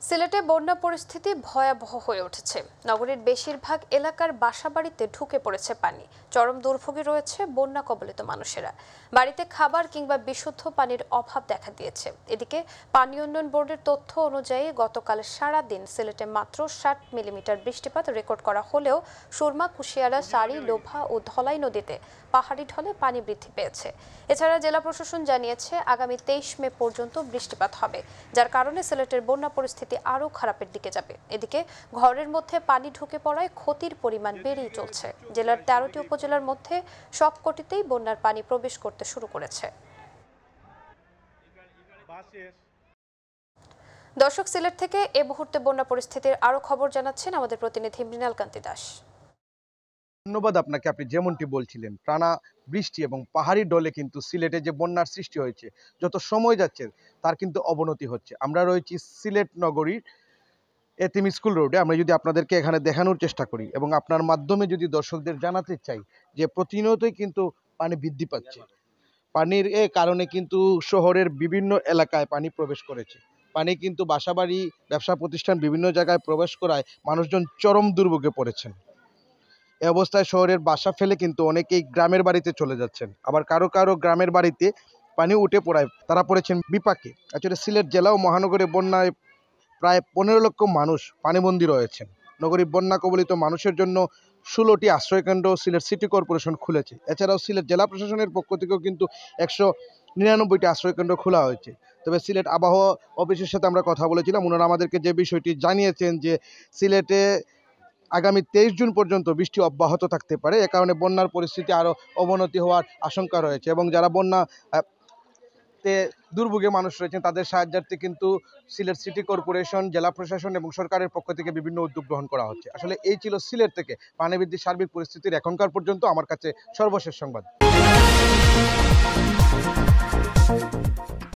সিলেটে বন্যা পরিস্থিতি ভয়াবহ হয়ে উঠেছে। নগরীর বেশিরভাগ এলাকার বাসাবাড়িতে ঢুকে পড়েছে পানি। চরম দুর্ভোগে রয়েছে বন্যা কবলিত মানুষেরা। বাড়িতে খাবার কিংবা বিশুদ্ধ পানির অভাব দেখা দিয়েছে। এদিকে পানি উন্নয়ন বোর্ডের তথ্য অনুযায়ী গতকাল সারা দিন সিলেটে মাত্র 60 মিলিমিটার বৃষ্টিপাত রেকর্ড করা হলেও সুরমা, কুশিয়ারা, সারি, লোভা ও ধলাই নদীতে পাহাড়ি ঢলে পানি বৃদ্ধি পেয়েছে। এছাড়া জেলা প্রশাসন জানিয়েছে আগামী 23 মে পর্যন্ত বৃষ্টিপাত হবে, যার কারণে সিলেটের বন্যা পরিস্থিতি আরও খারাপের দিকে যাবে। এদিকে ঘরের মধ্যে পানি ঢুকে পড়ায় ক্ষতির পরিমাণ বেড়েই চলছে। জেলার 13টি উপজেলার মধ্যে সবকটিতেই বন্যার পানি প্রবেশ করতে শুরু করেছে। দর্শক, সিলেট থেকে এ মুহূর্তে বন্যা পরিস্থিতির আরও খবর জানাচ্ছেন আমাদের প্রতিনিধি মৃণাল কান্তি দাস। ধন্যবাদ আপনাকে। আপনি যেমনটি বলছিলেন, টানা বৃষ্টি এবং পাহাড়ি ঢলে কিন্তু সিলেটে যে বন্যার সৃষ্টি হয়েছে, যত সময় যাচ্ছে তার কিন্তু অবনতি হচ্ছে। আমরা রয়েছি সিলেট নগরীর এতিম স্কুল রোডে। আমরা যদি আপনাদেরকে এখানে দেখানোর চেষ্টা করি এবং আপনার মাধ্যমে যদি দর্শকদের জানাতে চাই যে প্রতিনিয়তই কিন্তু পানি বৃদ্ধি পাচ্ছে। পানির কারণে কিন্তু শহরের বিভিন্ন এলাকায় পানি প্রবেশ করেছে। পানি কিন্তু বাসাবাড়ি, ব্যবসা প্রতিষ্ঠান বিভিন্ন জায়গায় প্রবেশ করায় মানুষজন চরম দুর্ভোগে পড়েছেন। এ অবস্থায় শহরের বাসা ফেলে কিন্তু অনেকেই গ্রামের বাড়িতে চলে যাচ্ছেন। আবার কারো কারো গ্রামের বাড়িতে পানি উঠে পড়ায় তারা পড়েছেন বিপাকে। আসলে সিলেট জেলা ও মহানগরে বন্যায় প্রায় 15 লক্ষ মানুষ পানিবন্দী রয়েছেন। নগরীর বন্যা কবলিত মানুষের জন্য 16টি আশ্রয়কেন্দ্র সিলেট সিটি কর্পোরেশন খুলেছে। এছাড়াও সিলেট জেলা প্রশাসনের পক্ষ থেকেও কিন্তু 199টি আশ্রয়কেন্দ্র খোলা হয়েছে। তবে সিলেট আবহাওয়া অফিসের সাথে আমরা কথা বলেছিলাম, ওনারা আমাদেরকে যে বিষয়টি জানিয়েছেন যে সিলেটে আগামী 23 জুন পর্যন্ত বৃষ্টি অব্যাহত থাকতে পারে। এ কারণে বন্যার পরিস্থিতি আরও অবনতি হওয়ার আশঙ্কা রয়েছে এবং যারা বন্যাতে দুর্ভোগে মানুষ রয়েছেন তাদের সাহায্যার্থে কিন্তু সিলেট সিটি কর্পোরেশন, জেলা প্রশাসন এবং সরকারের পক্ষ থেকে বিভিন্ন উদ্যোগ গ্রহণ করা হচ্ছে। আসলে এই ছিল সিলেট থেকে পানি বৃদ্ধির সার্বিক পরিস্থিতির এখনকার পর্যন্ত আমার কাছে সর্বশেষ সংবাদ।